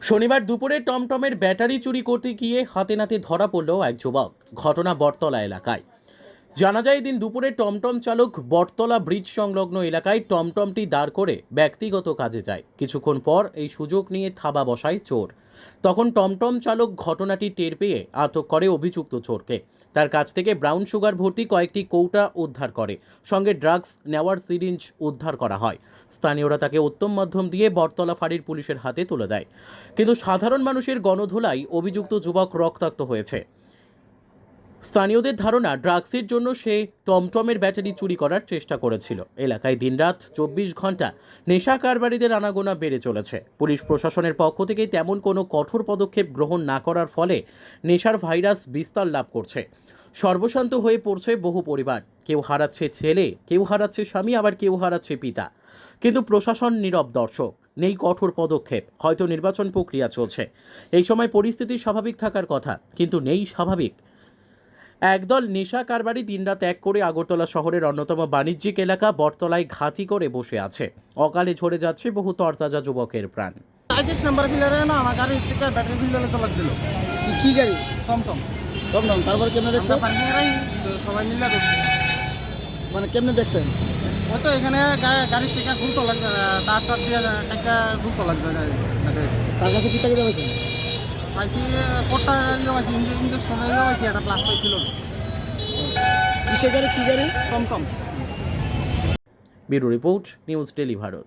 শনিবার দুপুরে টমটমের ব্যাটারি চুরি করতে গিয়ে হাতে নাতে ধরা পড়ল এক যুবক। ঘটনা বটতলা এলাকায়। জানা যায়, এদিন দুপুরে টমটম চালক বটতলা ব্রিজ সংলগ্ন এলাকায় টমটমটি দাঁড় করে ব্যক্তিগত কাজে যায়। কিছুক্ষণ পর এই সুযোগ নিয়ে থাবা বসায় চোর। তখন টমটম চালক ঘটনাটি টের পেয়ে আটক করে অভিযুক্ত চোরকে। তার কাছ থেকে ব্রাউন সুগার ভর্তি কয়েকটি কৌটা উদ্ধার করে, সঙ্গে ড্রাগস নেওয়ার সিরিঞ্জ উদ্ধার করা হয়। স্থানীয়রা তাকে উত্তম মাধ্যম দিয়ে বটতলা ফাঁড়ির পুলিশের হাতে তুলে দেয়। কিন্তু সাধারণ মানুষের গণধোলায় অভিযুক্ত যুবক রক্তাক্ত হয়েছে। স্থানীয়দের ধারণা, ড্রাগসের জন্য সে টমটমের ব্যাটারি চুরি করার চেষ্টা করেছিল। এলাকায় দিনরাত 24 ঘন্টা নেশা কারবারিদের আনাগোনা বেড়ে চলেছে। পুলিশ প্রশাসনের পক্ষ থেকে তেমন কোনো কঠোর পদক্ষেপ গ্রহণ না করার ফলে নেশার ভাইরাস বিস্তার লাভ করছে। সর্বশান্ত হয়ে পড়ছে বহু পরিবার। কেউ হারাচ্ছে ছেলে, কেউ হারাচ্ছে স্বামী, আবার কেউ হারাচ্ছে পিতা। কিন্তু প্রশাসন নীরব দর্শক। নেই কঠোর পদক্ষেপ। হয়তো নির্বাচন প্রক্রিয়া চলছে, এই সময় পরিস্থিতি স্বাভাবিক থাকার কথা, কিন্তু নেই স্বাভাবিক। একদল নেশা কারবারি দিনরাত এক করে আগরতলা শহরের অন্যতম বাণিজ্যিক এলাকা বটতলায় ঘাঁটি করে বসে আছে। অকালে ঝরে যাচ্ছে বহু তরতাজা যুবকের প্রাণ। 35 নাম্বার ফিলারে না আমার গাড়ির থেকে ব্যাটারি ফিলারে তো লাগছিল। কি গাড়ি? টমটম। টমটম। তারপর কেমনে দেখছেন? আমরা পার্কিংয়েরাই সবাই মিলে দেখছি। মানে কেমনে দেখছেন? ওই তো এখানে গাড়ির থেকে ঘুরতে লাগছে, তার দিয়ে একটা ঘুরতে লাগছে গাড়ি। তার কাছে কি টাকা দেওয়া পাইছি কোটটা ইয়ে পাইছি, ইঞ্জেকশন ইয়ে পাইছি, একটা প্লাস পাইছিল। কিসের গাড়ি? কি গাড়ি? টমটম। Bureau report, news daily Bharat.